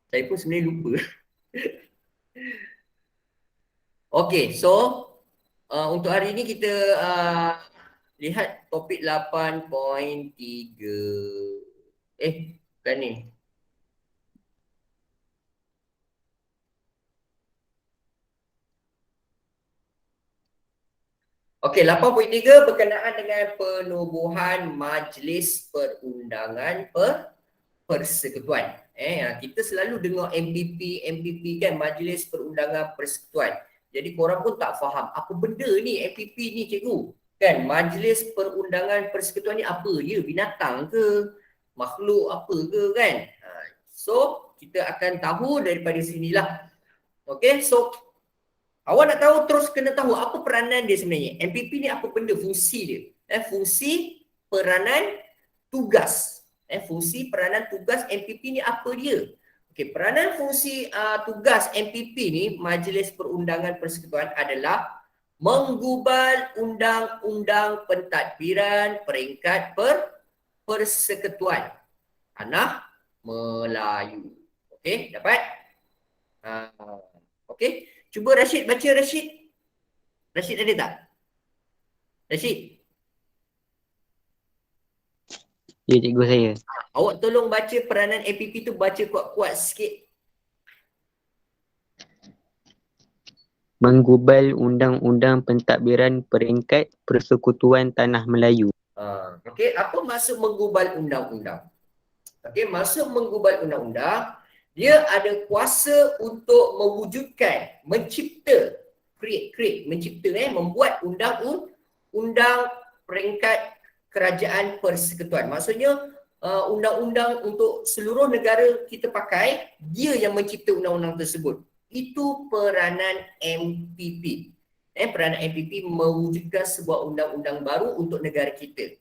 Saya pun sebenarnya lupa. Okey, so untuk hari ini kita lihat topik 8.3. Bukan ni. Okey, 8.3 berkenaan dengan penubuhan Majlis Perundangan Persekutuan. Kita selalu dengar MPP kan, Majlis Perundangan Persekutuan. Jadi korang pun tak faham apa benda ni MPP ni cikgu. Kan, Majlis Perundangan Persekutuan ni apa dia? Binatang ke? Makhluk apa ke kan? So, kita akan tahu daripada sinilah. Okay, so awak nak tahu terus kena tahu apa peranan dia sebenarnya. MPP ni apa benda, fungsi dia. Fungsi, peranan, tugas. Fungsi, peranan, tugas MPP ni apa dia? Okey, peranan fungsi tugas MPP ni, Majlis Perundangan Persekutuan, adalah menggubal undang-undang pentadbiran peringkat persekutuan tanah Melayu. Okey, dapat? Okey. Cuba Rashid baca, Rashid. Rashid ada tak? Rashid. Ya, cikgu saya. Awak tolong baca peranan APP tu, baca kuat-kuat sikit. Menggubal undang-undang pentadbiran peringkat persekutuan tanah Melayu. Okey, apa maksud menggubal undang-undang? Okey, maksud menggubal undang-undang, dia ada kuasa untuk mewujudkan, mencipta, membuat undang-undang peringkat kerajaan persekutuan. Maksudnya undang-undang untuk seluruh negara kita pakai, dia yang mencipta undang-undang tersebut. Itu peranan MPP. Peranan MPP mewujudkan sebuah undang-undang baru untuk negara kita.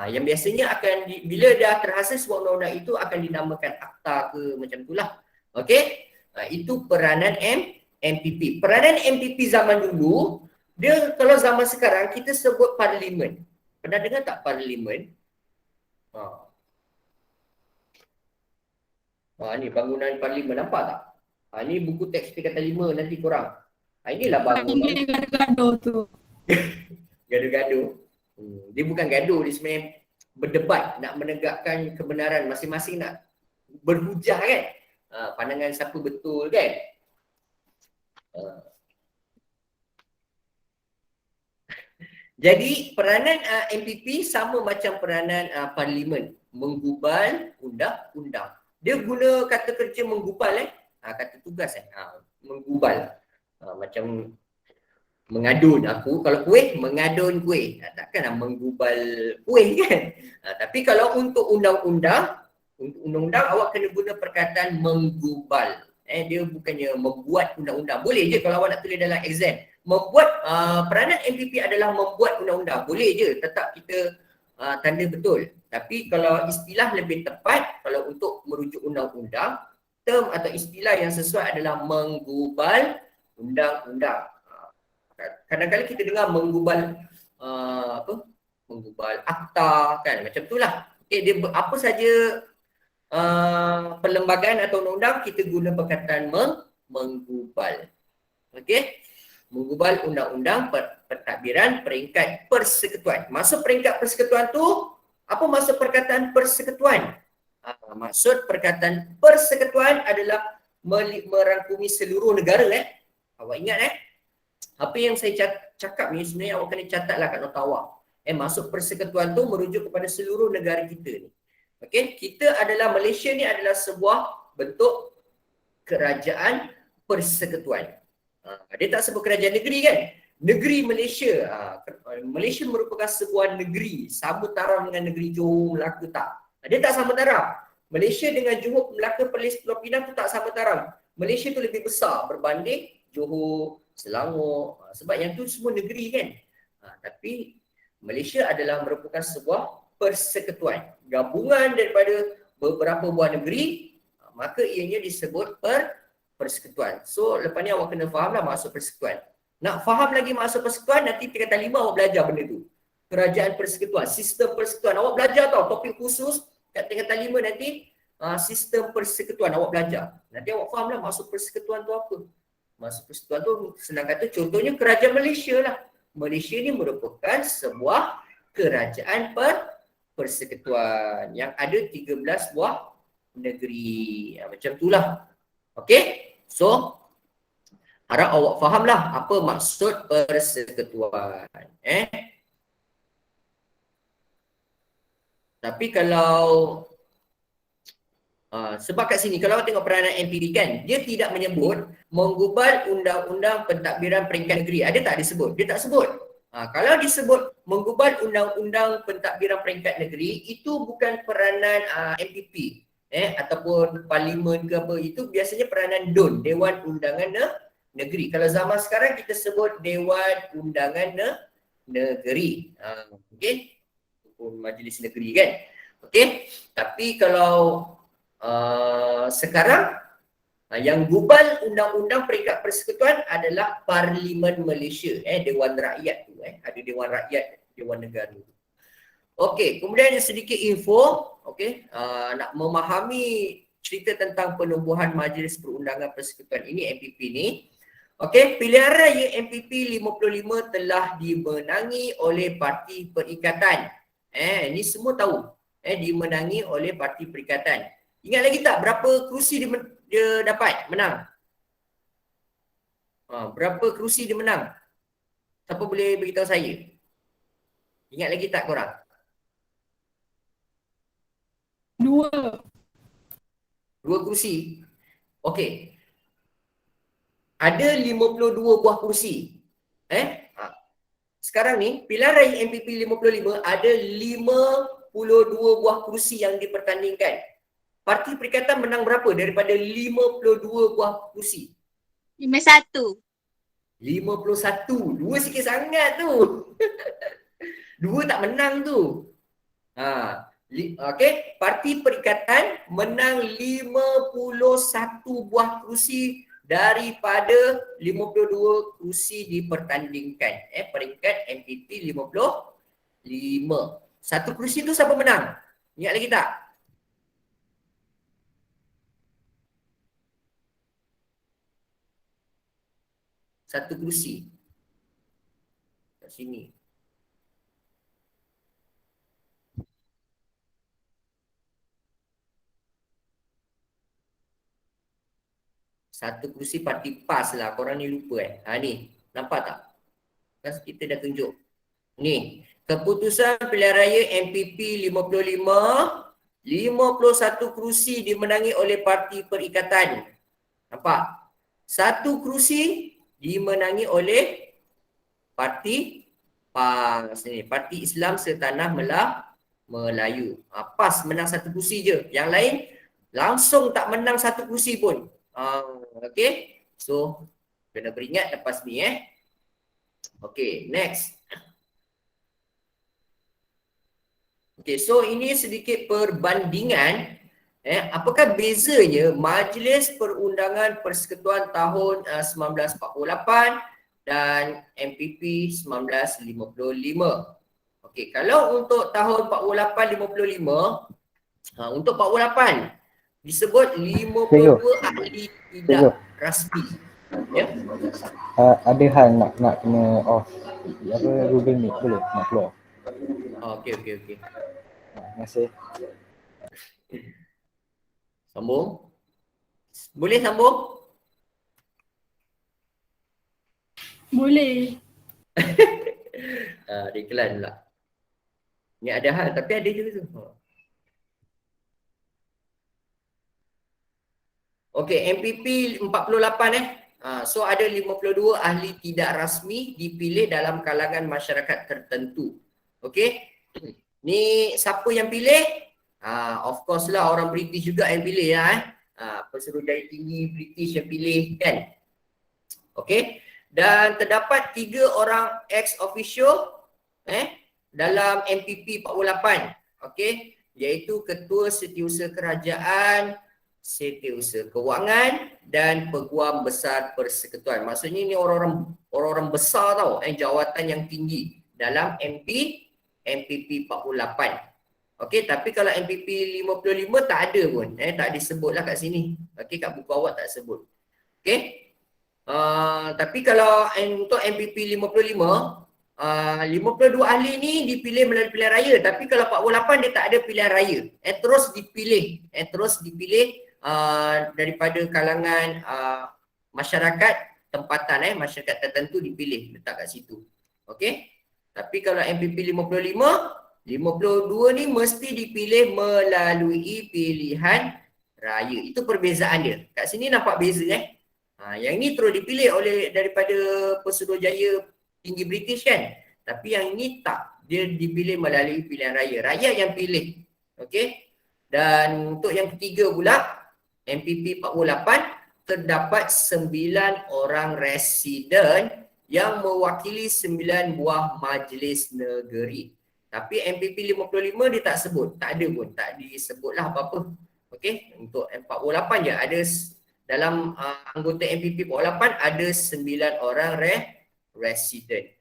Yang biasanya akan bila dah terhasil sebuah undang-undang itu akan dinamakan akta ke macam itulah. Okey? Itu peranan MPP. Peranan MPP zaman dulu, dia kalau zaman sekarang kita sebut parlimen. Pernah dengar tak parlimen? Ni bangunan parlimen, nampak tak? Ni buku teks tingkatan 5 nanti korang. Inilah bangunan. Ini gaduh-gaduh tu. Gaduh-gaduh. Dia bukan gaduh, dia sebenarnya berdebat, nak menegakkan kebenaran, masing-masing nak berhujah kan, pandangan siapa betul kan. Jadi peranan MPP sama macam peranan parlimen, menggubal undang-undang. Dia guna kata kerja menggubal kata tugas menggubal. Macam mengadun aku, kalau kuih, mengadun kuih. Takkanlah menggubal kuih kan. Tapi kalau untuk undang-undang awak kena guna perkataan menggubal. Dia bukannya membuat undang-undang. Boleh je kalau awak nak tulis dalam exam. Membuat, peranan MPP adalah membuat undang-undang. Boleh je, tetap kita tanda betul. Tapi kalau istilah lebih tepat, kalau untuk merujuk undang-undang, term atau istilah yang sesuai adalah menggubal undang-undang. Kadang-kadang kita dengar menggubal menggubal akta kan, macam itulah. Okey, dia apa saja perlembagaan atau undang-undang kita guna perkataan menggubal. Okey, menggubal undang-undang pentadbiran peringkat persekutuan. Maksud peringkat persekutuan tu, apa maksud perkataan persekutuan? Maksud perkataan persekutuan adalah merangkumi seluruh negara. Awak ingat apa yang saya cakap ni sebenarnya awak kena catatlah kat nota awak. Maksud persekutuan tu merujuk kepada seluruh negara kita ni. Okey, kita adalah, Malaysia ni adalah sebuah bentuk kerajaan persekutuan. Dia tak sebut kerajaan negeri kan? Negeri Malaysia. Malaysia merupakan sebuah negeri, sama taraf dengan negeri Johor, Melaka tak. Dia tak sama taraf. Malaysia dengan Johor, Melaka, Perlis, Pulau Pinang tu tak sama taraf. Malaysia tu lebih besar berbanding Johor, Selangor, sebab yang tu semua negeri kan. Tapi Malaysia adalah merupakan sebuah persekutuan, gabungan daripada beberapa buah negeri, maka ianya disebut persekutuan. So lepas ni awak kena faham lah maksud persekutuan. Nak faham lagi maksud persekutuan, nanti tingkatan 5 awak belajar benda tu. Kerajaan persekutuan, sistem persekutuan. Awak belajar tau topik khusus kat tingkatan 5 nanti sistem persekutuan awak belajar. Nanti awak faham lah maksud persekutuan tu apa. Maksud persekutuan tu senang kata contohnya kerajaan Malaysia lah. Malaysia ni merupakan sebuah kerajaan persekutuan yang ada 13 buah negeri. Macam itulah. Okey? So harap awak fahamlah apa maksud persekutuan. Tapi kalau sebab kat sini kalau awak tengok peranan MPP kan, dia tidak menyebut menggubal undang-undang pentadbiran peringkat negeri. Ada tak disebut? Dia tak sebut. Kalau disebut menggubal undang-undang pentadbiran peringkat negeri, itu bukan peranan MPP ataupun parlimen ke apa, itu biasanya peranan DUN, Dewan Undangan Negeri. Kalau zaman sekarang kita sebut Dewan Undangan Negeri. Okey. Majlis negeri kan. Okey. Tapi kalau sekarang yang gubal undang-undang peringkat persekutuan adalah Parlimen Malaysia, Dewan Rakyat tu, ada Dewan Rakyat, Dewan Negara. Okey, kemudian sedikit info, okey, nak memahami cerita tentang penubuhan Majlis Perundangan Persekutuan ini, MPP ni. Okey, pilihan raya MPP 55 telah dimenangi oleh Parti Perikatan. Ni semua tahu, dimenangi oleh Parti Perikatan. Ingat lagi tak berapa kerusi dia dapat menang? Berapa kerusi dia menang? Siapa boleh beritahu saya? Ingat lagi tak korang? 2 kerusi. Okey. Ada 52 buah kerusi. Sekarang ni pilihan raya MPP 55 ada 52 buah kerusi yang dipertandingkan. Parti Perikatan menang berapa daripada 52 buah kerusi? 51. 51. Dua sikit sangat tu. Dua tak menang tu. Okey, Parti Perikatan menang 51 buah kerusi daripada 52 kerusi dipertandingkan. Peringkat MPP 55. Satu kerusi tu siapa menang? Ingat lagi tak? Satu kerusi. Kat sini. Satu kerusi parti PAS lah. Korang ni lupa ni. Nampak tak? Kan kita dah tunjuk. Ni. Keputusan pilihan raya MPP 55. 51 kerusi dimenangi oleh Parti Perikatan. Nampak? Satu kerusi dimenangi oleh Parti PAS ni, Parti Islam Setanah Melayu. PAS menang satu kerusi je. Yang lain langsung tak menang satu kerusi pun. Okey. So kena beringat lepas ni Okey, next. Okey, so ini sedikit perbandingan apakah bezanya Majlis Perundangan Persekutuan tahun 1948 dan MPP 1955. Okey, kalau untuk tahun 48-55, untuk 48 disebut 52 ahli tidak rasmi. Ya. Ada hal nak kena off Google Meet, boleh nak keluar. Okey. Terima kasih. Sambung. Boleh sambung? Boleh. Iklan pula. Ni ada hal tapi ada juga tu. Okey, MPP 48 so ada 52 ahli tidak rasmi dipilih dalam kalangan masyarakat tertentu. Okey. Ni siapa yang pilih? Of course lah orang British juga yang pilih Pesuruhjaya Tinggi British yang pilih kan. Okey. Dan terdapat 3 orang ex officio dalam MPP 48. Okey, iaitu Ketua Setiausaha Kerajaan, Setiausaha Kewangan dan Peguam Besar Persekutuan. Maksudnya ni orang-orang besar tau, jawatan yang tinggi dalam MPP 48. Okey, tapi kalau MPP 55 tak ada pun. Tak disebutlah kat sini. Okey, kat buku awak tak sebut. Okey. Tapi kalau untuk MPP 55, 52 ahli ni dipilih melalui pilihan raya. Tapi kalau 48 dia tak ada pilihan raya. Terus dipilih daripada kalangan masyarakat tempatan, masyarakat tertentu dipilih letak kat situ. Okey. Tapi kalau MPP 55, 52 ni mesti dipilih melalui pilihan raya. Itu perbezaan dia. Kat sini nampak beza yang ni terus dipilih oleh daripada Pesuruhjaya Tinggi British kan. Tapi yang ini tak. Dia dipilih melalui pilihan raya. Rakyat yang pilih. Okey. Dan untuk yang ketiga pula, MPP 48, terdapat 9 orang residen yang mewakili 9 buah majlis negeri. Tapi MPP 55 dia tak sebut. Tak ada pun. Tak disebutlah apa-apa. Okey. Untuk 48 je ada dalam anggota MPP 48 ada 9 orang residen.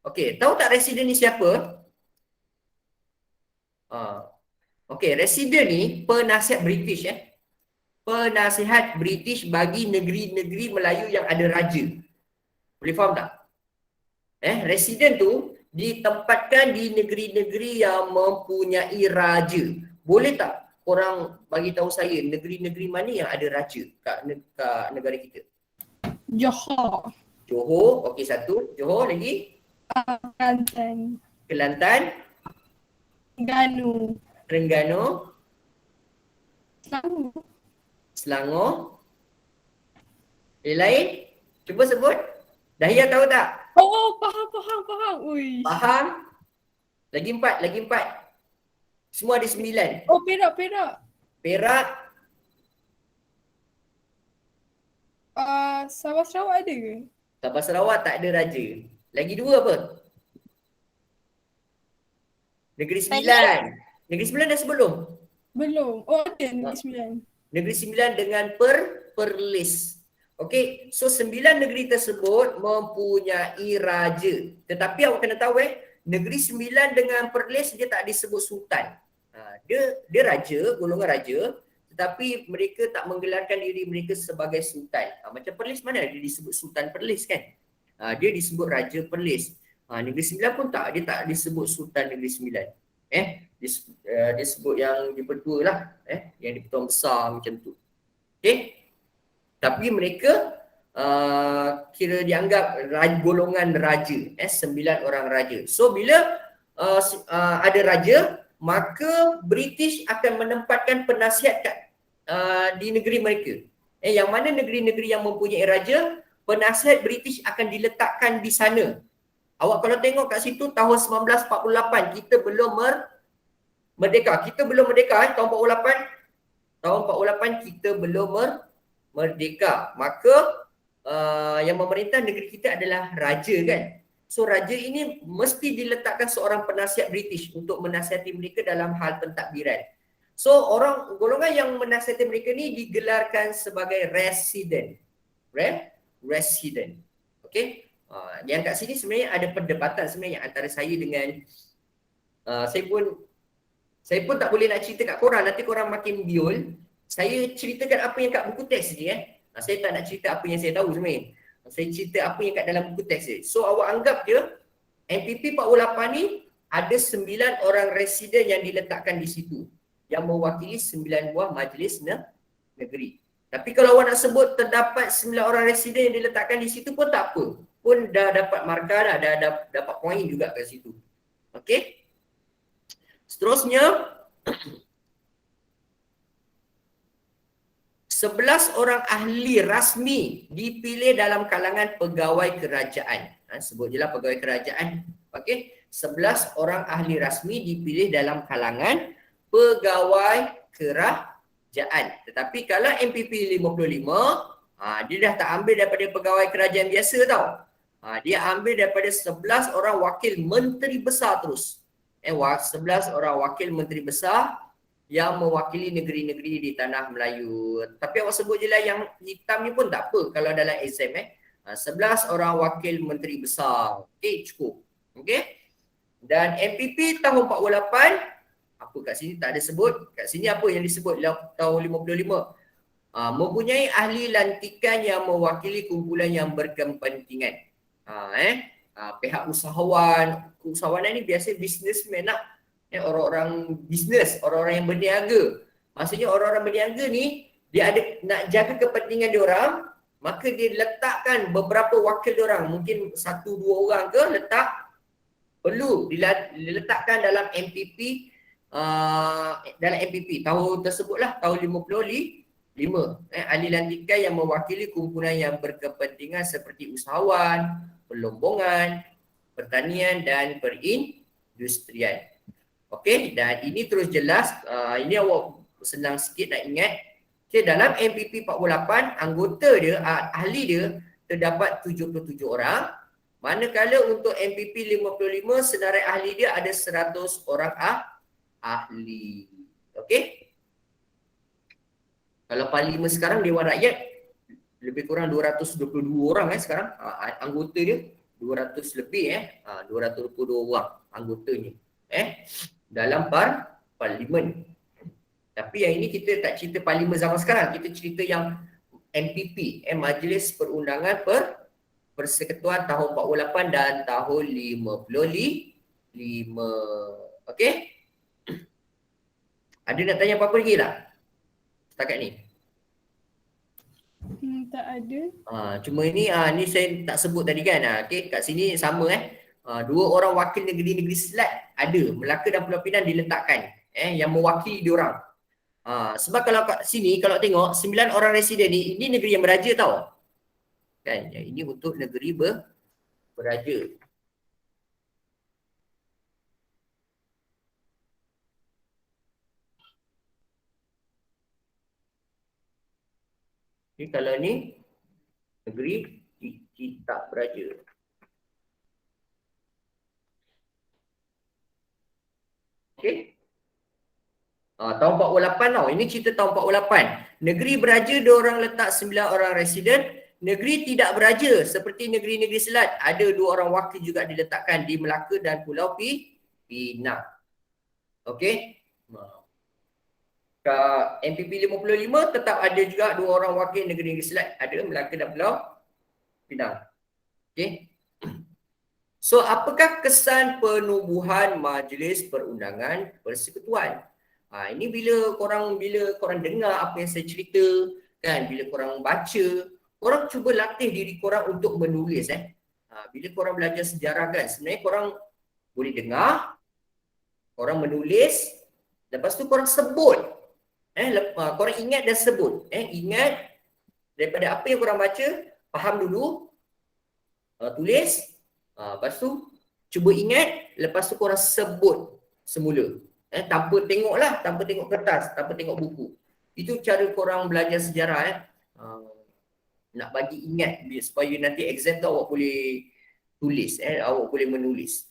Okey, tahu tak residen ni siapa? Okey, residen ni penasihat British Penasihat British bagi negeri-negeri Melayu yang ada raja. Boleh faham tak? Residen tu ditempatkan di negeri-negeri yang mempunyai raja. Boleh tak korang bagi tahu saya negeri-negeri mana yang ada raja kat negara kita? Johor. Johor, okey satu. Johor lagi? Kelantan. Kelantan, Terengganu. Terengganu, Selangor. Selangor. Yang lain? Cuba sebut. Dahlia tahu tak? Oh, faham. Ui. Faham? Lagi empat. Semua ada 9. Oh, Perak. Perak, Sabah Sarawak ada ke? Sabah Sarawak tak ada raja. Lagi 2 apa? Negeri Sembilan. Negeri Sembilan dah sebelum. Belum. Oh, ada Negeri Sembilan. Negeri Sembilan dengan Perlis. Okey, so 9 negeri tersebut mempunyai raja. Tetapi awak kena tahu Negeri Sembilan dengan Perlis dia tak disebut sultan. Dia raja, golongan raja, tetapi mereka tak menggelarkan diri mereka sebagai sultan. Macam Perlis mana dia disebut Sultan Perlis kan? Dia disebut Raja Perlis. Negeri Sembilan pun tak, dia tak disebut Sultan Negeri Sembilan. Disebut yang dipertua lah, yang dipertua besar macam tu. Okey. Tapi mereka kira dianggap golongan raja, 9 orang raja. So bila ada raja, maka British akan menempatkan penasihat di negeri mereka. Yang mana negeri-negeri yang mempunyai raja, penasihat British akan diletakkan di sana. Awak kalau tengok kat situ tahun 1948 kita belum merdeka. Kita belum merdeka tahun 48. Tahun 48 kita belum merdeka. Maka yang memerintah negeri kita adalah raja kan. So raja ini mesti diletakkan seorang penasihat British untuk menasihati mereka dalam hal pentadbiran. So golongan yang menasihati mereka ni digelarkan sebagai resident. Resident. Okey. Yang kat sini sebenarnya ada perdebatan sebenarnya antara saya dengan saya pun tak boleh nak cerita kat korang, nanti korang makin biol. Saya ceritakan apa yang kat buku teks je saya tak nak cerita apa yang saya tahu sebenarnya. Saya cerita apa yang kat dalam buku teks je. So awak anggap je MPP 48 ni ada 9 orang residen yang diletakkan di situ yang mewakili 9 buah majlis negeri. Tapi kalau awak nak sebut terdapat 9 orang residen yang diletakkan di situ pun tak apa. Pun dah dapat markah dah dapat poin juga kat situ. Okey. Seterusnya 11 orang ahli rasmi dipilih dalam kalangan pegawai kerajaan. Sebut je lah pegawai kerajaan. Okey. 11 orang ahli rasmi dipilih dalam kalangan pegawai kerajaan. Tetapi kalau MPP 55, dia dah tak ambil daripada pegawai kerajaan biasa tau. Dia ambil daripada 11 orang wakil menteri besar terus. 11 orang wakil menteri besar yang mewakili negeri-negeri di tanah Melayu. Tapi awak sebut je lah yang hitam ni pun tak apa kalau dalam exam 11 orang wakil menteri besar. Okey, cukup. Okey. Dan MPP tahun 48 Apa kat sini tak ada sebut. Kat sini apa yang disebut tahun 55? Mempunyai ahli lantikan yang mewakili kumpulan yang berkepentingan. Pihak usahawan, usahawan ni biasa businessman lah. Orang-orang bisnes, orang-orang yang berniaga. Maksudnya orang-orang berniaga ni dia ada nak jaga kepentingan dia orang, maka dia letakkan beberapa wakil dia orang, mungkin 1-2 orang ke perlu diletakkan dalam MPP, dalam MPP tahun tersebutlah, tahun 55. Ahli lantikan yang mewakili kumpulan yang berkepentingan seperti usahawan, pelombongan, pertanian dan perindustrian. Okey, dan ini terus jelas, ini awak senang sikit nak ingat. Okay, dalam MPP 48, anggota dia, ahli dia terdapat 77 orang. Manakala untuk MPP 55, senarai ahli dia ada 100 orang ahli. Okey. Kalau parlimen sekarang, Dewan Rakyat lebih kurang 222 orang sekarang. Anggota dia 200 lebih 222 orang anggotanya dalam parlimen. Tapi yang ini kita tak cerita parlimen zaman sekarang, kita cerita yang MPP, Majlis Perundangan Persekutuan tahun 48 dan tahun 55. Okey? Ada nak tanya apa-apa lagi tak? Setakat ni. Tak ada. Cuma ini ni saya tak sebut tadi kan. Okey, kat sini sama 2 orang wakil negeri-negeri selat ada, Melaka dan Pulau Pinang diletakkan yang mewakili diorang. Sebab kalau kat sini kalau tengok 9 orang residen ni, ini negeri yang beraja tau. Kan? Yang ini untuk negeri beraja. Jadi kalau ni negeri tak beraja. Okey. Tahun 48 tau. Ini cerita tahun 48. Negeri beraja diorang letak 9 orang residen. Negeri tidak beraja seperti negeri-negeri selat, ada 2 orang wakil juga diletakkan di Melaka dan Pulau Pinang. Okey. Kat MPP 55 tetap ada juga 2 orang wakil negeri-negeri selat, ada Melaka dan Pulau Pinang. Okey. So, apakah kesan penubuhan Majlis Perundangan Persekutuan? Ini bila korang dengar apa yang saya cerita, kan, bila korang baca, korang cuba latih diri korang untuk menulis. Bila korang belajar sejarah kan, sebenarnya korang boleh dengar, korang menulis, lepas tu korang sebut. Korang ingat dan sebut. Ingat daripada apa yang korang baca, faham dulu, tulis, lepas tu cuba ingat, lepas tu korang sebut semula. Tanpa tengoklah, tanpa tengok kertas, tanpa tengok buku. Itu cara korang belajar sejarah. Nak bagi ingat supaya nanti exam tu awak boleh tulis, awak boleh menulis.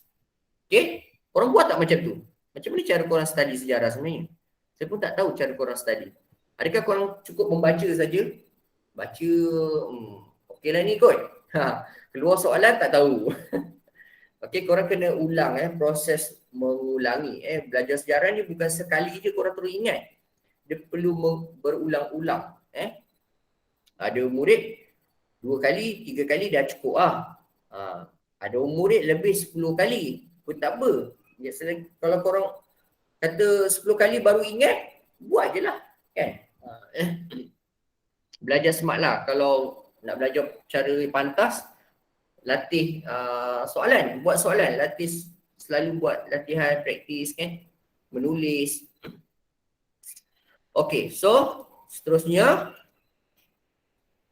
Okay? Korang buat tak macam tu? Macam mana cara korang study sejarah sebenarnya? Saya pun tak tahu cara korang study. Adakah korang cukup membaca saja? Baca, okey lah ni kot. Keluar soalan tak tahu. Okey, korang kena ulang proses mengulangi. Belajar sejarah ni bukan sekali je korang terus ingat. Dia perlu berulang-ulang. Ada murid 2 kali, 3 kali dah cukup ada murid lebih 10 kali pun tak apa. Kalau korang kata 10 kali baru ingat, buat je lah. Kan? Belajar smart lah. Kalau nak belajar cara pantas, latih soalan, buat soalan, selalu buat latihan praktis kan, menulis. Okey, so seterusnya,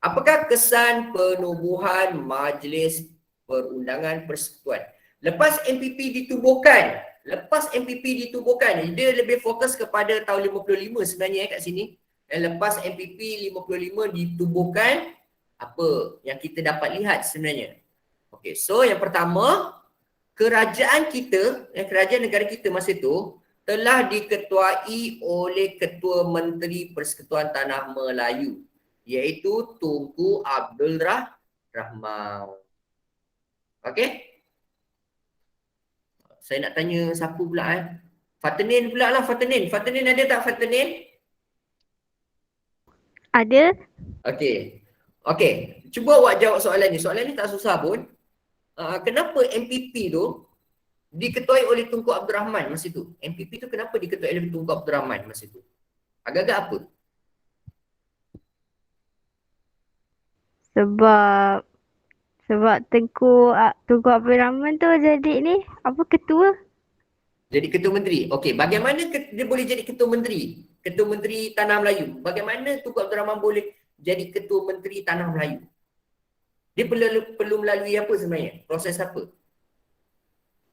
apakah kesan penubuhan Majlis Perundangan Persekutuan? Lepas MPP ditubuhkan, dia lebih fokus kepada tahun 55 sebenarnya kat sini. Lepas MPP 55 ditubuhkan, apa yang kita dapat lihat sebenarnya? Okey, so yang pertama, kerajaan negara kita masa itu telah diketuai oleh Ketua Menteri Persekutuan Tanah Melayu, iaitu Tunku Abdul Rahman. Okey? Saya nak tanya siapa pula Fatenin pula lah, Fatenin. Fatenin ada tak Fatenin? Ada. Okey. Okey, cuba awak jawab soalan ni. Soalan ni tak susah pun. Kenapa MPP tu diketuai oleh Tunku Abdul Rahman masa tu? MPP tu kenapa diketuai oleh Tunku Abdul Rahman masa tu? Agak-agak apa? Sebab Tengku Abdul Rahman tu jadi ni apa ketua? Jadi ketua menteri. Okey, bagaimana dia boleh jadi ketua menteri? Ketua Menteri Tanah Melayu. Bagaimana Tunku Abdul Rahman boleh jadi ketua menteri Tanah Melayu? Dia perlu melalui apa sebenarnya? Proses apa?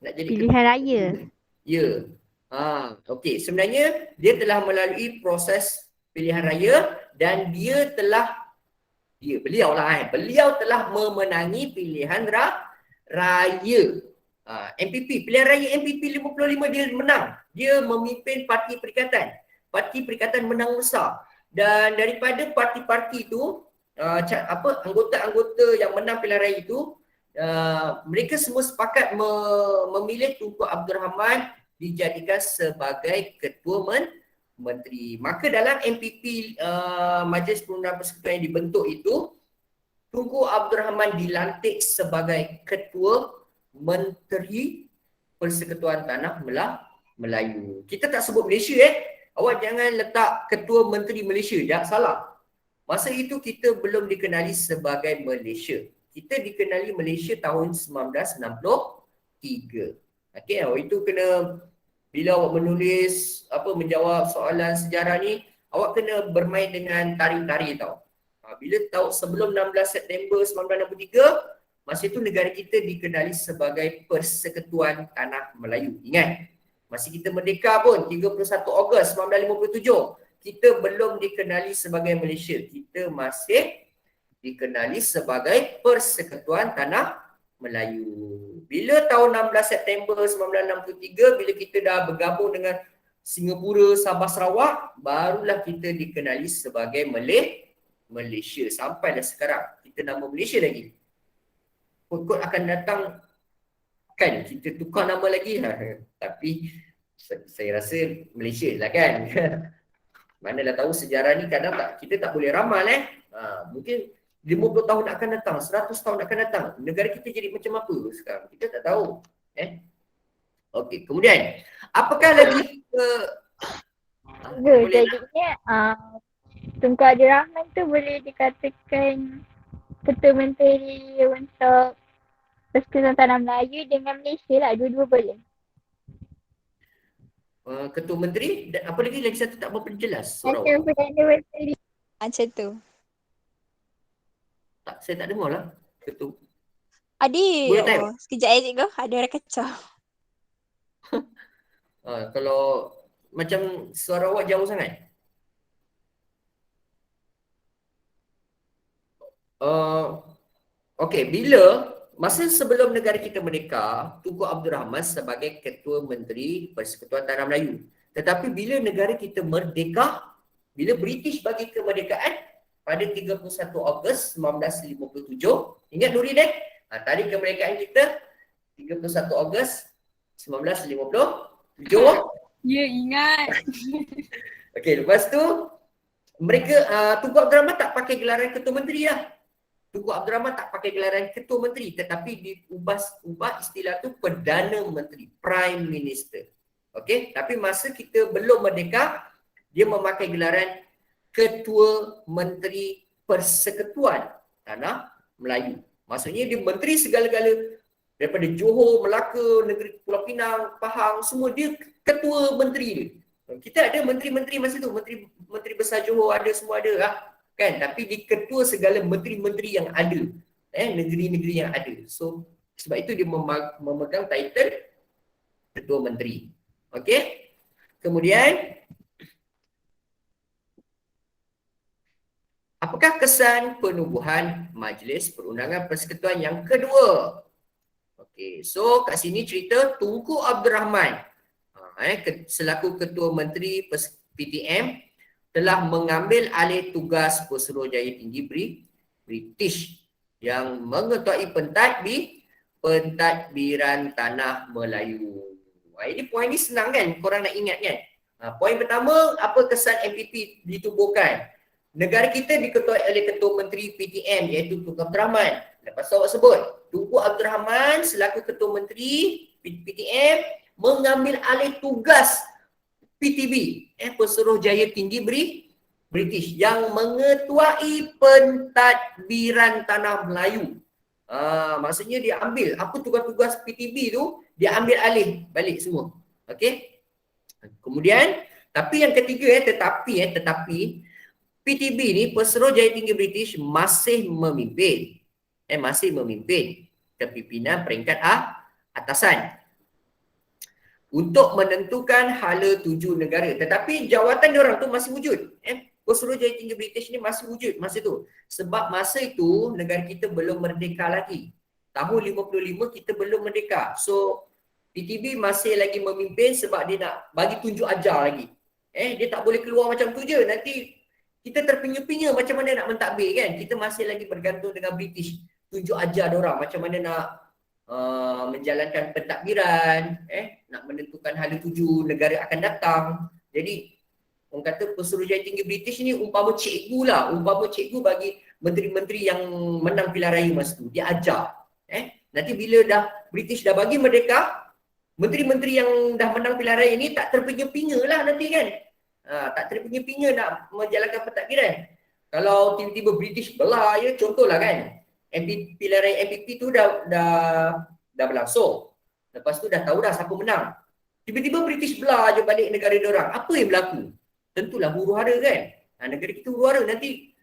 Nak jadi Pilihan raya. Ya. Okey, sebenarnya dia telah melalui proses pilihan raya dan beliau telah memenangi pilihan raya. MPP, pilihan raya MPP 55 dia menang. Dia memimpin parti perikatan. Parti perikatan menang besar. Dan daripada parti-parti itu, anggota-anggota yang menang pilihan raya itu, mereka semua sepakat memilih Tunku Abdul Rahman dijadikan sebagai ketua menteri. Maka dalam MPP Majlis Perundang Persekutuan yang dibentuk itu, Tunku Abdul Rahman dilantik sebagai ketua Menteri Persekutuan Tanah Melayu. Kita tak sebut Malaysia Awak jangan letak ketua Menteri Malaysia, jangan salah. Masa itu kita belum dikenali sebagai Malaysia. Kita dikenali Malaysia tahun 1963. Okey, itu kena bila awak menulis menjawab soalan sejarah ni, awak kena bermain dengan tarikh-tarikh tau. Bila tahu sebelum 16 September 1963, masa itu negara kita dikenali sebagai Persekutuan Tanah Melayu. Ingat, masa kita merdeka pun 31 Ogos 1957, kita belum dikenali sebagai Malaysia. Kita masih dikenali sebagai Persekutuan Tanah Melayu. Bila tahun 16 September 1963, bila kita dah bergabung dengan Singapura, Sabah, Sarawak, barulah kita dikenali sebagai Malaysia. Sampailah sekarang, kita nama Malaysia lagi. Kot-kot akan datang, kan kita tukar nama lagi. Tapi saya rasa Malaysia lah kan. Manalah tahu sejarah ni kadang kita tak boleh ramal mungkin 50 tahun akan datang, 100 tahun akan datang, negara kita jadi macam apa sekarang? Kita tak tahu. Okey, kemudian apakah lagi Jadinya Tunku Abdul Rahman tu boleh dikatakan Ketua Menteri untuk Persekutuan Tanah Melayu dengan Malaysia lah, dua-dua boleh. Ketua Menteri dan apa lagi satu tak berapa jelas suara Macam awak. Perdana Menteri. Macam tu. Saya tak dengar lah. Ketua. Adik. Boleh type? Sekejap cikgu. Ada orang kacau. Kalau macam suara awak jauh sangat. Okey, bila masa sebelum negara kita merdeka, Tunku Abdul Rahman sebagai Ketua Menteri Persekutuan Tanah Melayu. Tetapi bila negara kita merdeka, bila British bagi kemerdekaan pada 31 Ogos 1957, ingat Nuri deh? Tarikh kemerdekaan kita 31 Ogos 1957. Ya, ingat. Okey, lepas tu mereka Tunku Abdul Rahman tak pakai gelaran Ketua Menteri lah. Tunku Abdul Rahman tak pakai gelaran Ketua Menteri, tetapi diubah istilah tu Perdana Menteri, Prime Minister. Okey, tapi masa kita belum merdeka, dia memakai gelaran Ketua Menteri Persekutuan Tanah Melayu. Maksudnya dia menteri segala-gala, daripada Johor, Melaka, negeri Pulau Pinang, Pahang, semua dia ketua menteri dia. Kita ada menteri-menteri masa tu, menteri besar Johor ada, semua ada lah. Kan, tapi dia ketua segala menteri-menteri yang ada, negeri-negeri yang ada. So sebab itu dia memegang title ketua menteri. Okey, kemudian apakah kesan penubuhan Majlis Perundangan Persekutuan yang kedua? Okey, so kat sini cerita Tunku Abdul Rahman selaku ketua menteri PTM telah mengambil alih tugas Pesuruhjaya Tinggi British yang mengetuai pentadbiran Tanah Melayu. Ini poin ni senang kan? Korang nak ingat kan? Poin pertama, apa kesan MPP ditubuhkan? Negara kita diketuai oleh Ketua Menteri PTM iaitu Tunku Abdul Rahman. Lepas tu awak sebut, Tunku Abdul Rahman selaku Ketua Menteri PTM mengambil alih tugas PTB, Pesuruhjaya Tinggi British yang mengetuai pentadbiran tanah Melayu. Maksudnya dia ambil apa tugas-tugas PTB tu, dia ambil alih balik semua. Okey. Kemudian, tapi yang ketiga tetapi PTB ni, Pesuruhjaya Tinggi British masih memimpin kepimpinan peringkat atasan untuk menentukan hala tuju negara. Tetapi jawatan diorang tu masih wujud. Pesuruhjaya Tinggi British ni masih wujud masa tu. Sebab masa itu negara kita belum merdeka lagi. Tahun 55 kita belum merdeka. So PTB masih lagi memimpin sebab dia nak bagi tunjuk ajar lagi. Dia tak boleh keluar macam tu je. Nanti kita terpinya-pinya macam mana nak mentadbir kan. Kita masih lagi bergantung dengan British. Tunjuk ajar diorang macam mana nak menjalankan pentadbiran, nak menentukan hala tuju negara akan datang. Jadi orang kata Pesuruhjaya Tinggi British ni umpama cikgu bagi menteri-menteri yang menang pilihan raya masa tu. Dia ajar. Nanti bila British dah bagi merdeka, menteri-menteri yang dah menang pilihan raya ni tak terpinya-pinya lah nanti kan. Tak terpinya-pinya nak menjalankan pentadbiran. Kalau tiba-tiba British belah ya, contohlah kan, pilihan raya MPP tu dah berlangsung. Lepas tu dah tahu dah siapa menang. Tiba-tiba British belah je balik negara diorang. Apa yang berlaku? Tentulah huru-hara kan. Negara kita huru-hara nanti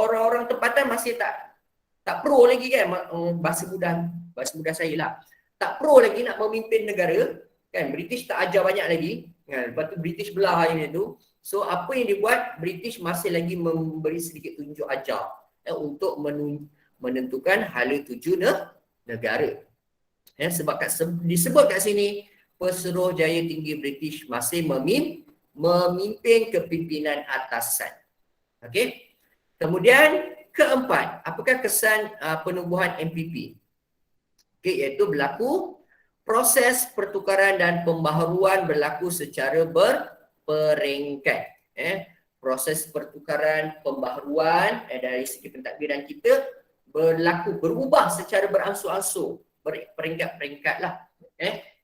orang-orang tempatan masih tak pro lagi kan, bahasa mudah saya lah. Tak pro lagi nak memimpin negara kan. British tak ajar banyak lagi. Lepas tu British belah yang tu. So apa yang dibuat, British masih lagi memberi sedikit tunjuk ajar untuk menentukan hala tuju negara. Sebab disebut kat sini Pesuruhjaya Tinggi British masih memimpin kepimpinan atasan. Okey. Kemudian keempat, apakah kesan penubuhan MPP? Okey, iaitu berlaku proses pertukaran dan pembaharuan berlaku secara berperingkat. Proses pertukaran pembaharuan dari segi pentadbiran kita berubah secara beransur-ansur, berperingkat-peringkat lah.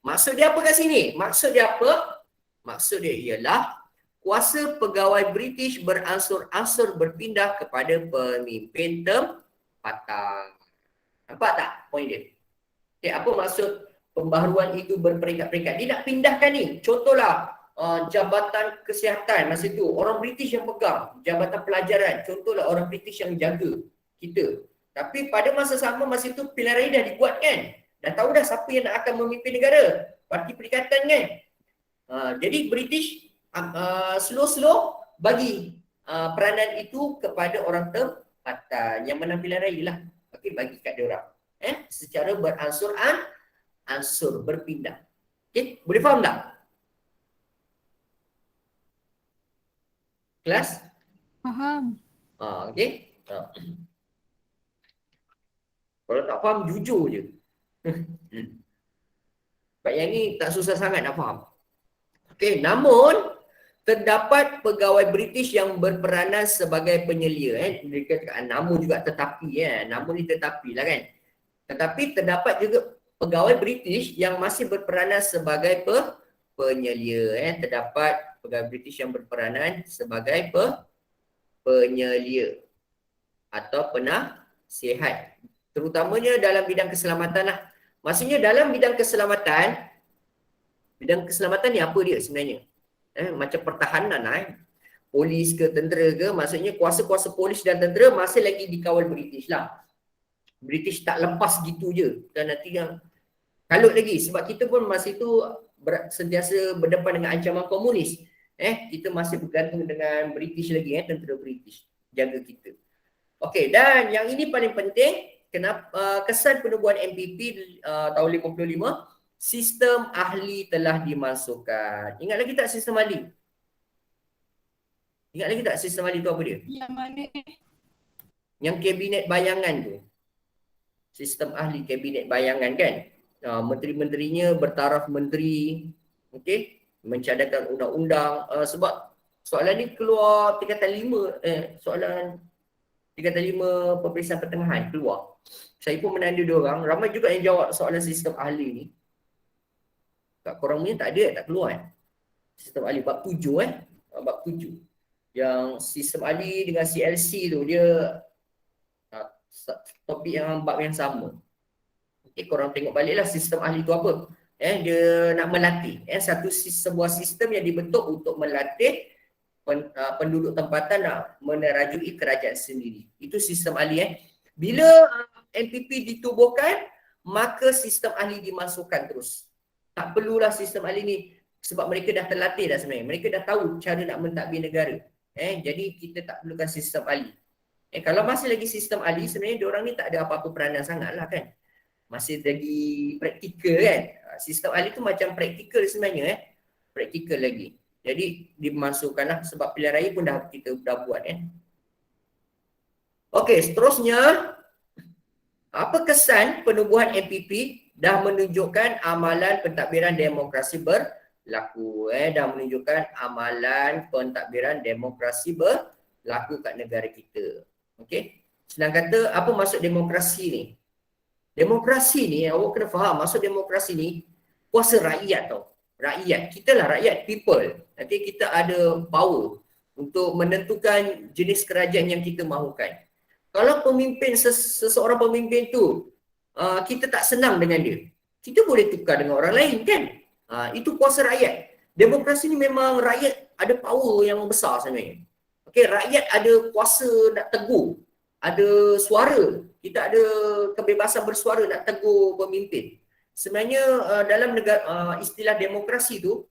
Maksud dia apa kat sini? Maksud dia apa? Maksud dia ialah kuasa pegawai British beransur-ansur berpindah kepada pemimpin tempatan. Nampak tak poin dia? Apa maksud pembaharuan itu berperingkat-peringkat? Dia nak pindahkan ni. Contohlah jabatan kesihatan masa tu orang British yang pegang, jabatan pelajaran contohlah orang British yang jaga kita. Tapi pada masa sama masa tu pilihan raya dah dibuat kan, dah tahu dah siapa yang akan memimpin negara, parti perikatan kan. Jadi British slow-slow bagi peranan itu kepada orang tempatan yang menang pilihan raya lah. Okey, bagi kat dia orang secara beransur-ansur berpindah. Okey, boleh faham tak? Kelas? Faham. Okey. Kalau tak faham, jujur je. Sebab yang ni tak susah sangat nak faham. Okey, namun terdapat pegawai British yang berperanan sebagai penyelia. Mereka kata namun juga tetapi. Namun ni tetapi lah kan. Tetapi terdapat juga pegawai British yang masih berperanan sebagai penyelia. Terdapat pegawai British yang berperanan sebagai penyelia atau penasihat, terutamanya dalam bidang keselamatan lah. Maksudnya dalam bidang keselamatan ni apa dia sebenarnya? Macam pertahanan lah. Polis ke tentera ke, maksudnya kuasa-kuasa polis dan tentera masih lagi dikawal British lah. British tak lepas gitu je. Dan nanti yang kalut lagi sebab kita pun masa itu sentiasa berdepan dengan ancaman komunis. Kita masih bergantung dengan British lagi, tentera British jaga kita. Okey, dan yang ini paling penting, kenapa kesan penubuhan MPP tahun 55, sistem ahli telah dimasukkan. Ingat lagi tak sistem ahli? Ingat lagi tak sistem ahli tu apa dia? Yang mana? Yang kabinet bayangan tu. Sistem ahli kabinet bayangan kan? Menteri-menterinya bertaraf menteri, okey, mencadangkan undang-undang, sebab soalan ni keluar tingkatan 5, soalan tingkatan 5 peperiksaan pertengahan keluar. Saya pun menanda diorang, ramai juga yang jawab soalan sistem ahli ni. Kat korang punya tak ada, tak keluar sistem ahli bab 7 bab 7. Yang sistem ahli dengan CLC tu dia topik yang bab yang sama. Okay, korang tengok baliklah sistem ahli tu apa. Dia nak melatih. Sebuah sistem yang dibentuk untuk melatih penduduk tempatan nak menerajui kerajaan sendiri. Itu sistem ahli. Bila MPP ditubuhkan, maka sistem ahli dimasukkan terus. Tak perlulah sistem ahli ni sebab mereka dah terlatih dah sebenarnya. Mereka dah tahu cara nak mentadbir negara. Jadi kita tak perlukan sistem ahli. Kalau masih lagi sistem ahli, sebenarnya diorang ni tak ada apa-apa peranan sangat lah kan. Masih lagi praktikal kan. Sistem ahli tu macam praktikal sebenarnya praktikal lagi. Jadi dimasukkanlah sebab pilihan raya pun kita dah buat Okey, seterusnya apa kesan penubuhan MPP dah menunjukkan amalan pentadbiran demokrasi berlaku. Dah menunjukkan amalan pentadbiran demokrasi berlaku kat negara kita. Okey. Senang kata, apa maksud demokrasi ni? Demokrasi ni, awak kena faham maksud demokrasi ni kuasa rakyat tau. Rakyat, kita lah rakyat, people. Nanti kita ada power untuk menentukan jenis kerajaan yang kita mahukan. Kalau pemimpin, seseorang pemimpin tu, kita tak senang dengan dia, kita boleh tukar dengan orang lain kan? Itu kuasa rakyat. Demokrasi ni memang rakyat ada power yang besar sebenarnya. Okey, rakyat ada kuasa nak tegur, ada suara. Kita ada kebebasan bersuara nak tegur pemimpin. Sebenarnya dalam negara, istilah demokrasi tu,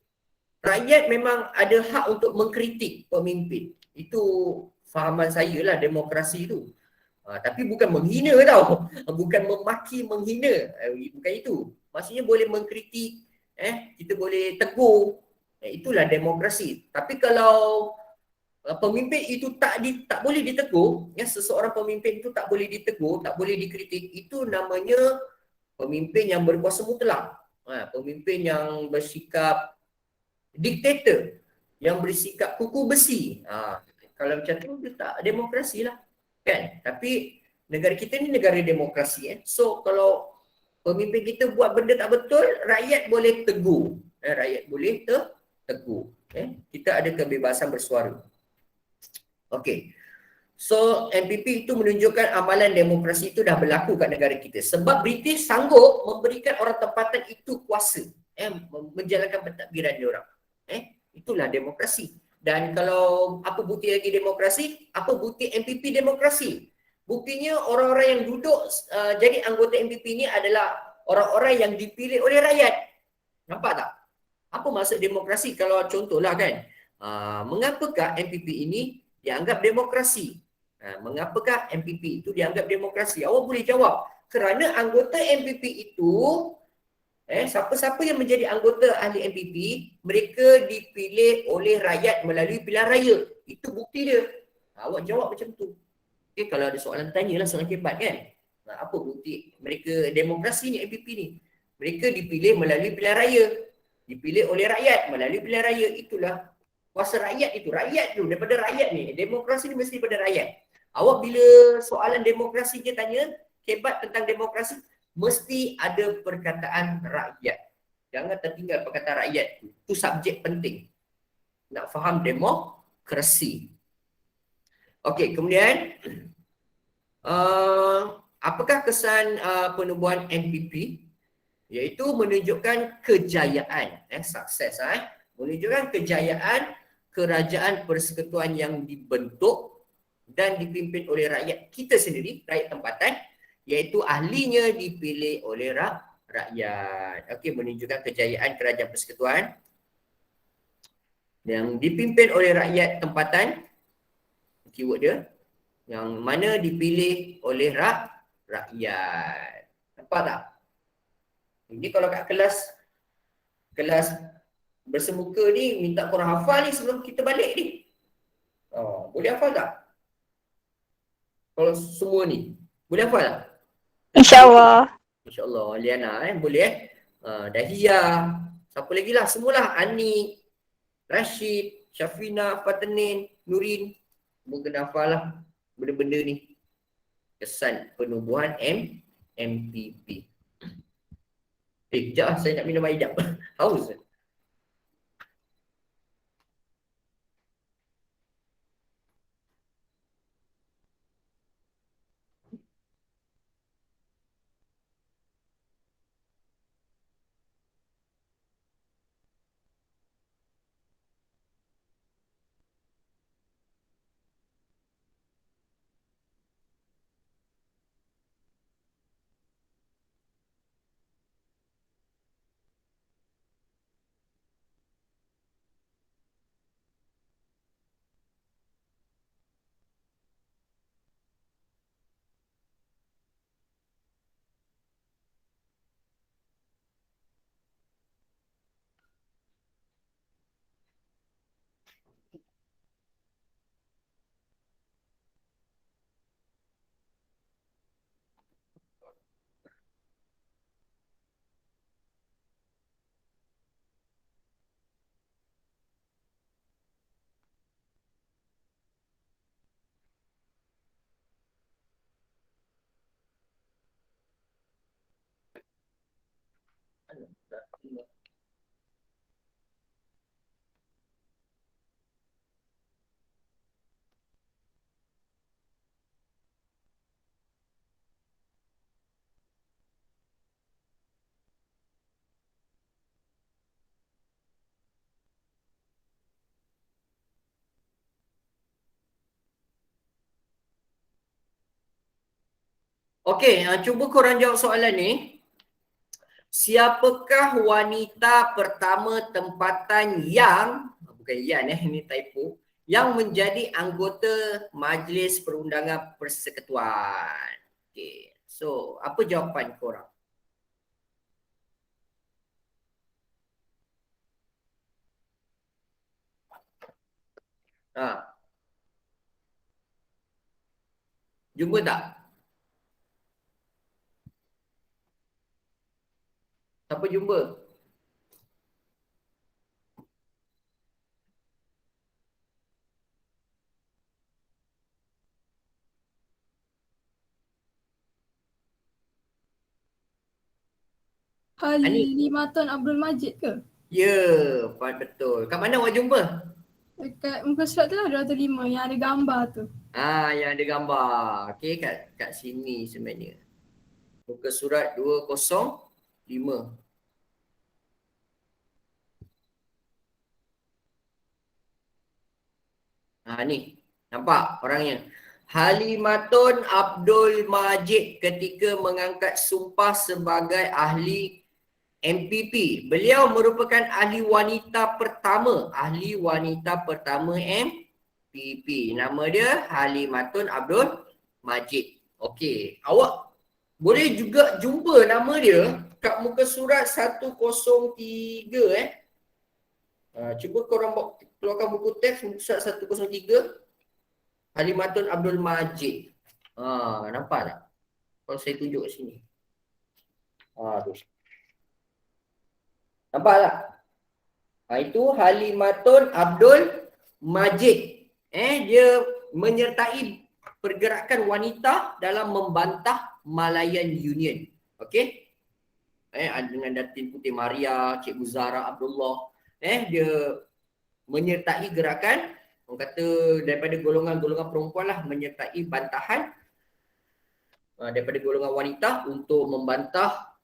rakyat memang ada hak untuk mengkritik pemimpin. Itu fahaman saya lah demokrasi tu. Tapi bukan menghina tau. Bukan memaki, menghina. Bukan itu. Maksudnya boleh mengkritik, kita boleh tegur. Itulah demokrasi. Tapi kalau pemimpin itu tak boleh ditegur, seseorang pemimpin itu tak boleh ditegur, tak boleh dikritik, itu namanya pemimpin yang berkuasa mutlak. Pemimpin yang bersikap diktator, yang bersikap kuku besi. Kalau macam tu, dia tak demokrasi lah. Kan? Tapi negara kita ni negara demokrasi. So kalau pemimpin kita buat benda tak betul, rakyat boleh tegur. Rakyat boleh tegur. Kita ada kebebasan bersuara. Okey. So MPP itu menunjukkan amalan demokrasi itu dah berlaku kat negara kita. Sebab British sanggup memberikan orang tempatan itu kuasa. Menjalankan pentadbiran dia orang. Itulah demokrasi. Dan kalau apa bukti lagi demokrasi? Apa bukti MPP demokrasi? Buktinya orang-orang yang duduk jadi anggota MPP ni adalah orang-orang yang dipilih oleh rakyat. Nampak tak? Apa maksud demokrasi? Kalau contohlah kan, mengapakah MPP ini dianggap demokrasi? Mengapakah MPP itu dianggap demokrasi? Awak boleh jawab. Kerana anggota MPP itu, siapa-siapa yang menjadi anggota ahli MPP, mereka dipilih oleh rakyat melalui pilihan raya. Itu bukti dia. Awak jawab macam tu. Okay, kalau ada soalan, tanyalah soalan hebat kan. Apa bukti mereka demokrasi ni MPP ni? Mereka dipilih melalui pilihan raya. Dipilih oleh rakyat melalui pilihan raya. Itulah kuasa rakyat itu. Rakyat tu, daripada rakyat ni. Demokrasi ni mesti daripada rakyat. Awak bila soalan demokrasi dia tanya, hebat tentang demokrasi, mesti ada perkataan rakyat. Jangan tertinggal perkataan rakyat. Itu subjek penting. Nak faham demokrasi. Okey, kemudian apakah kesan penubuhan MPP? Iaitu menunjukkan kejayaan, sukses, menunjukkan kejayaan kerajaan persekutuan yang dibentuk dan dipimpin oleh rakyat kita sendiri, rakyat tempatan, iaitu ahlinya dipilih oleh rakyat. Okey, menunjukkan kejayaan kerajaan persekutuan yang dipimpin oleh rakyat tempatan, keyword dia, yang mana dipilih oleh rakyat. Nampak tak? Ini kalau kat kelas bersemuka ni, minta korang hafal ni sebelum kita balik ni. Boleh hafal tak? Kalau semua ni, boleh hafal tak? InsyaAllah. InsyaAllah. Liana boleh Dahia. Siapa lagi lah? Semualah. Ani, Rashid, Syafina, Fatanin, Nurin. Semua kena hafal lah benda-benda ni. Kesan penubuhan MPP. Sekejap lah, saya nak minum air jap. Haus. Okey, cuba korang jawab soalan ni. Siapakah wanita pertama tempatan yang, bukan yang ini typo, yang menjadi anggota Majlis Perundangan Persekutuan? Okey, so apa jawapan korang? Jumpa tak? Siapa jumpa? Halimaton Abdul Majid ke? Ya, betul. Kat mana awak jumpa? Dekat muka surat tu lah 205 yang ada gambar tu. Yang ada gambar. Okey, kat sini sebenarnya. Muka surat 205. Ni. Nampak orangnya. Halimaton Abdul Majid ketika mengangkat sumpah sebagai ahli MPP. Beliau merupakan ahli wanita pertama. Ahli wanita pertama MPP. Nama dia Halimaton Abdul Majid. Okey. Awak boleh juga jumpa nama dia kat muka surat 103 cuba korang keluarkan buku teks muka surat 103 Halimaton Abdul Majid. Nampak tak? Kalau saya tunjuk kat sini. Tu. Nampak tak? Itu Halimaton Abdul Majid. Dia menyertai pergerakan wanita dalam membantah Malayan Union. Okey? Dengan Datin Putih Maria, Cikgu Zara Abdullah. Dia menyertai gerakan, orang kata daripada golongan-golongan perempuan lah, menyertai bantahan daripada golongan wanita untuk membantah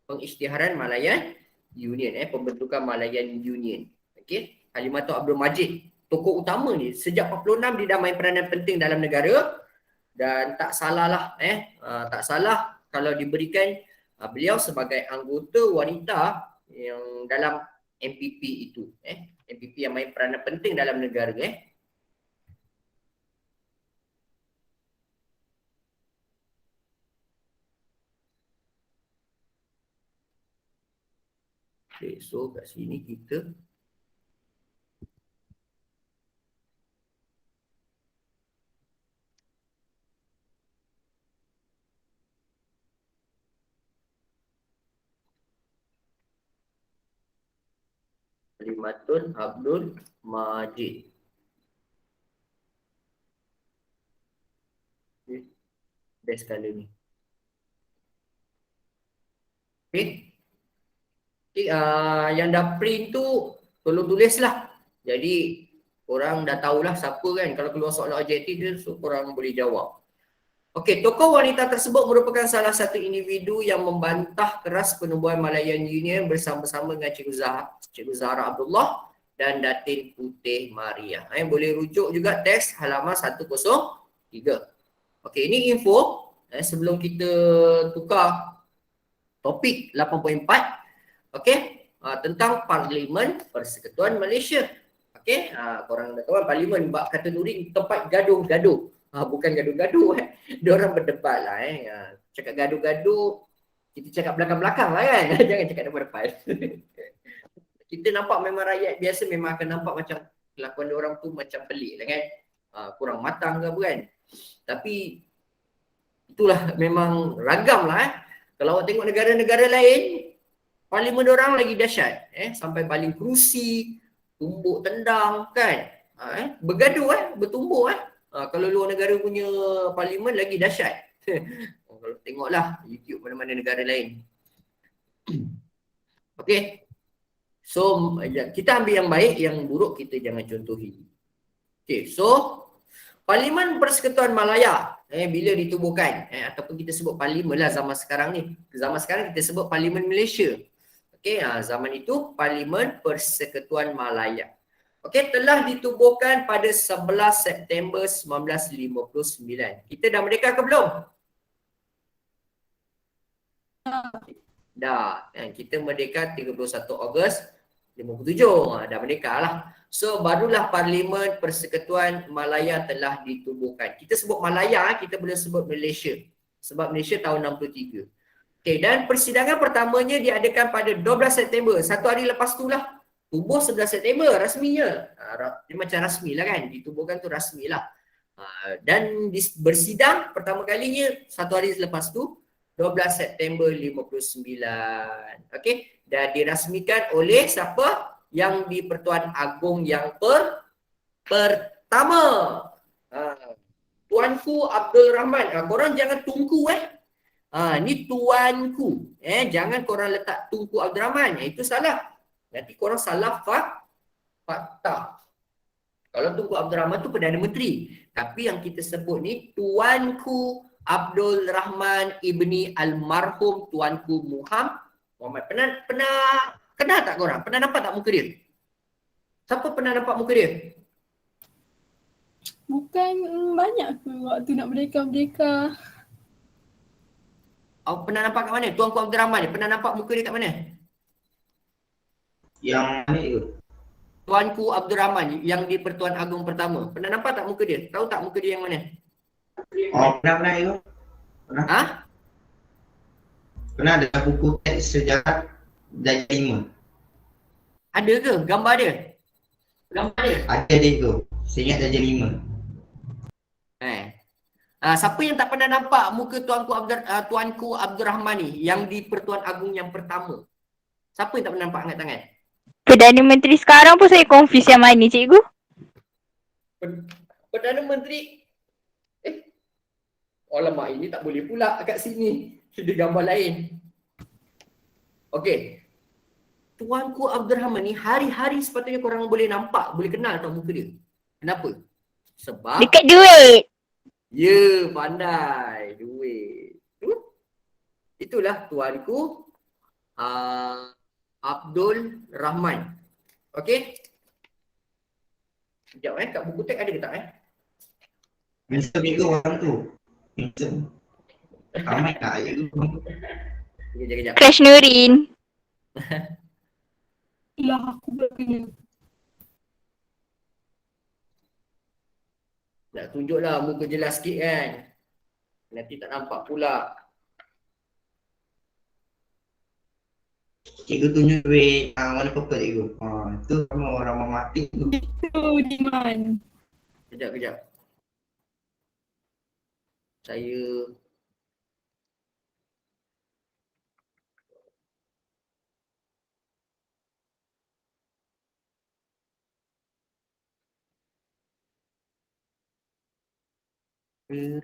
pengisytiharan Malayan Union, pembentukan Malayan Union. Okey, Halimaton Abdul Majid, tokoh utama ni. Sejak 46 dia dah main peranan penting dalam negara dan tak salah lah, tak salah kalau diberikan beliau sebagai anggota wanita yang dalam MPP itu, MPP yang main peranan penting dalam negara. Okay, so kat sini kita Kalimatun Abdul Majid. Okay. Best color ni. Okay. Okay, yang dah print tu tolong tulislah. Jadi korang dah tahulah siapa kan. Kalau keluar soalan objektif dia, so korang boleh jawab. Okey, tokoh wanita tersebut merupakan salah satu individu yang membantah keras penubuhan Malayan Union bersama-sama dengan Cikgu Zahra Abdullah dan Datin Putih Maria. Boleh rujuk juga teks halaman 103. Okey, ini info sebelum kita tukar topik 8.4. Okey, tentang Parlimen Persekutuan Malaysia. Okey, korang dah tahu Parlimen bab kata Nuri tempat gaduh-gaduh. Bukan gaduh-gaduh Diorang berdebat lah Cakap gaduh-gaduh, kita cakap belakang-belakang lah kan. Jangan cakap depan-depan. Kita nampak memang rakyat biasa memang akan nampak macam kelakuan diorang tu macam pelik lah kan. Kurang matang ke apa kan. Tapi itulah memang ragam lah Kalau awak tengok negara-negara lain, parlimen diorang lagi dahsyat sampai baling kerusi, tumbuk tendang kan. Bergaduh bertumbuk kalau luar negara punya parlimen lagi dahsyat. Kalau tengoklah YouTube mana-mana negara lain. Okey. So kita ambil yang baik, yang buruk kita jangan contohi. Okey, so Parlimen Persekutuan Malaya bila ditubuhkan ataupun kita sebut parlimen lah zaman sekarang ni. Zaman sekarang kita sebut Parlimen Malaysia. Okey, zaman itu Parlimen Persekutuan Malaya. Okey, telah ditubuhkan pada 11 September 1959. Kita dah merdeka ke belum? Dah. Kita merdeka 31 Ogos 57. Dah merdeka lah. So, barulah Parlimen Persekutuan Malaya telah ditubuhkan. Kita sebut Malaya, kita boleh sebut Malaysia. Sebab Malaysia tahun 63. Okey, dan persidangan pertamanya diadakan pada 12 September. Satu hari lepas tu lah. Tubuh 11 September rasminya. Dia macam rasmi lah kan. Ditubuhkan tu rasmi lah. Dan bersidang pertama kalinya satu hari selepas tu 12 September 59. Okey. Dan dirasmikan oleh siapa? Yang di-Pertuan Agong yang pertama. Tuanku Abdul Rahman. Korang jangan tungku ni tuanku. Jangan korang letak Tunku Abdul Rahman. Itu salah. Nanti korang salah fakta. Kalau Tunku Abdul Rahman tu Perdana Menteri. Tapi yang kita sebut ni Tuanku Abdul Rahman ibni almarhum Tuanku Muhammad. Pernah kenal tak korang? Pernah nampak tak muka dia? Siapa pernah nampak muka dia? Bukan banyak ke waktu nak merdeka-merdeka. Awak pernah nampak kat mana? Tuanku Abdul Rahman ni pernah nampak muka dia kat mana? Yang mana tu? Tuanku Abdul Rahman yang di Pertuan Agong pertama. Pernah nampak tak muka dia? Tahu tak muka dia yang mana? Pernah tu. Ha? Pernah ada buku teks sejarah Darjah 5. Ada ke gambar dia? Gambar dia? Ada dia tu. Saya ingat Darjah 5. Siapa yang tak pernah nampak muka Tuanku Abdul Rahman ni yang di Pertuan Agong yang pertama? Siapa yang tak pernah nampak? Angkat tangan. Perdana Menteri sekarang pun saya confuse yang mana cikgu. Perdana Menteri alamak, ini tak boleh pula kat sini. Ada gambar lain. Okey. Tuanku Abdul Rahman ni hari-hari sepatutnya korang boleh nampak, boleh kenal tau muka dia. Kenapa? Sebab Dekat duit. ya, pandai. Duit. Itulah Tuanku Abdul Rahman. Okey. Sekejap kat buku teks ada ke tak Handsome juga orang tu. Handsome. Ramai tak ayat tu. Kejap. Crash Nurin. Lah aku belum kena. Nak tunjuklah muka jelas sikit kan. Nanti tak nampak pula. Cikgu tunjuk duit warna purple cikgu. Tu sama orang mati tu. Itu Diman. Kejap. Saya Hmm.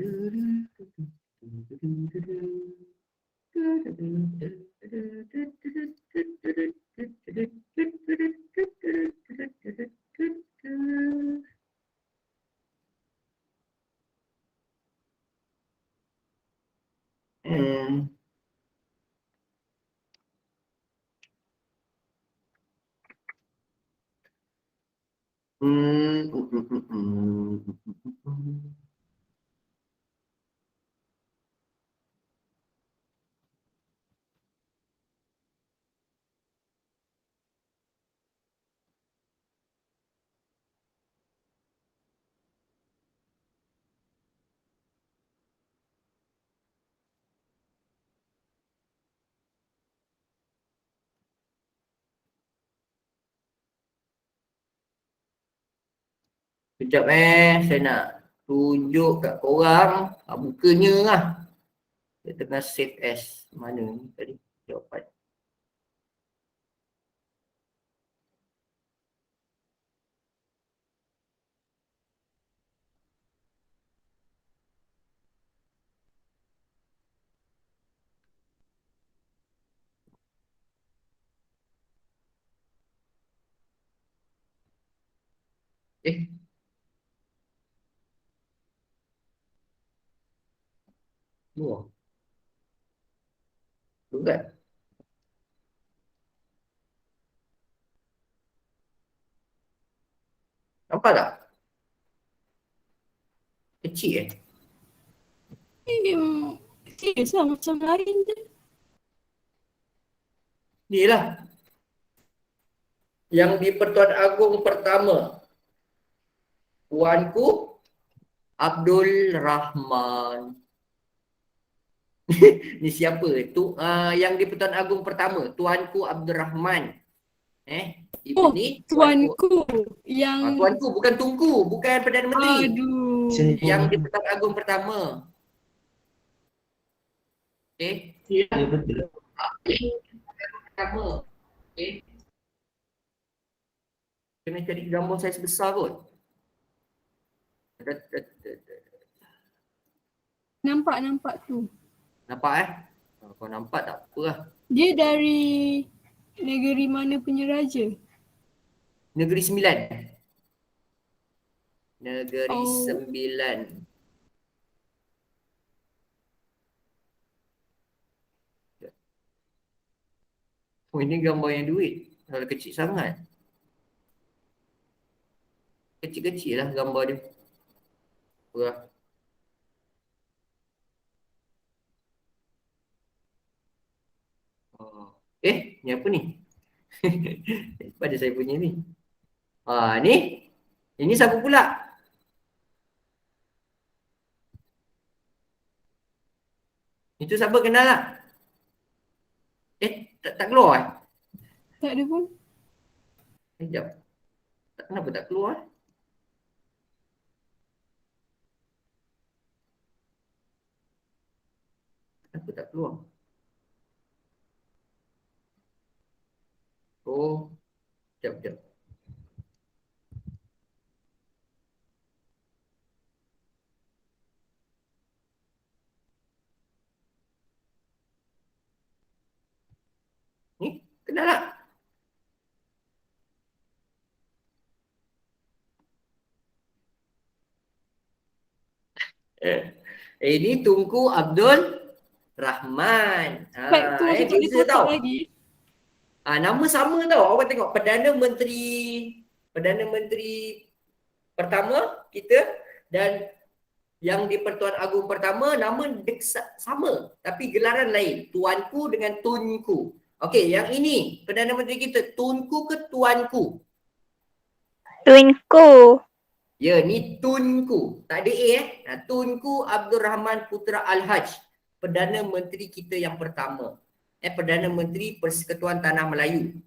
Sekejap saya nak tunjuk kat korang bukanya lah. Dia tengah save as. Mana ni tadi jawapan. Luar. Bukan. Nampak tak? Kecil Serius lah macam lain je. Ni lah. Yang di Pertuan Agong pertama. Tuanku Abdul Rahman. Ni siapa? Yang di Pertuan Agong pertama. Tuanku Abdul Rahman. Ibu Oh, ni Tuanku yang tuanku bukan Tunku, bukan Perdana Menteri. aduh. Yang di Pertuan Agong pertama. Ya, betul. Pertama. Kena cari gambar saiz besar kot. Nampak tu. Nampak Kau nampak tak apa lah. Dia dari negeri mana punya raja? Negeri Sembilan. Negeri Oh. Sembilan. Oh, ini gambar yang duit. Kalau kecil sangat. Kecil-kecil lah gambar dia. Berah. Ni apa ni? Pada saya punya ni. Ni. Ini siapa pula? Itu siapa kenal tak? Tak keluar Tak ada pun. Sekejap. Kenapa tak keluar? Kenapa tak keluar? Oh. Sekejap. Ni, kenal tak? Ini Tunku Abdul Rahman. Baik tu macam tak beza ditutup lagi. Nama sama tau. Awak tengok Perdana Menteri pertama kita dan yang di Pertuan Agong pertama nama sama tapi gelaran lain. Tuanku dengan Tunku. Okey, yang ini Perdana Menteri kita Tunku ke Tuanku? Tuanku. Ya, ni Tunku. Tak ada A Tunku Abdul Rahman Putra Al-Haj. Perdana Menteri kita yang pertama. Perdana Menteri Persekutuan Tanah Melayu.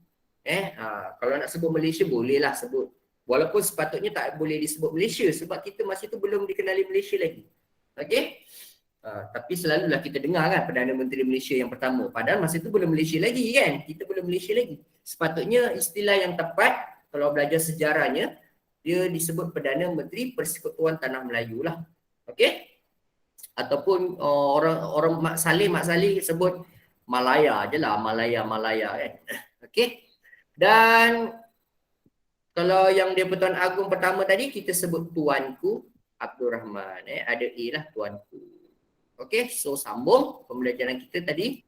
Kalau nak sebut Malaysia bolehlah sebut. Walaupun sepatutnya tak boleh disebut Malaysia sebab kita masa tu belum dikenali Malaysia lagi. Okey? Tapi selalulah kita dengar kan Perdana Menteri Malaysia yang pertama. Padahal masa tu belum Malaysia lagi kan. Kita belum Malaysia lagi. Sepatutnya istilah yang tepat kalau belajar sejarahnya dia disebut Perdana Menteri Persekutuan Tanah Melayu lah. Okey? ataupun orang Mak Saleh sebut Malaya je lah, Malaya kan. Okey. Dan kalau yang dia Tuan Agung pertama tadi kita sebut Tuanku Abdul Rahman, ada A lah, Tuanku. Okey, so sambung pembelajaran kita tadi.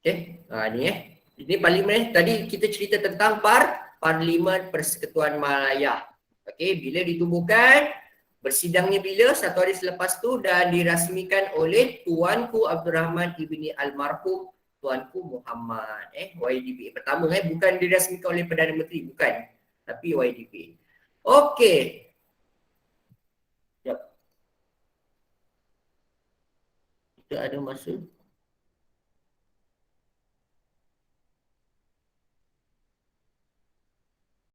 Okey, ni ini parlimen tadi kita cerita tentang Parlimen Persekutuan Malaya. Okey, bila ditubuhkan, bersidangnya bila? 1 hari selepas tu dan dirasmikan oleh Tuanku Abdul Rahman ibni almarhum Tuanku Muhammad, YDP. Pertama bukan dirasmikan oleh Perdana Menteri, bukan. Tapi YDP. Okey. Sekejap. Kita ada masa.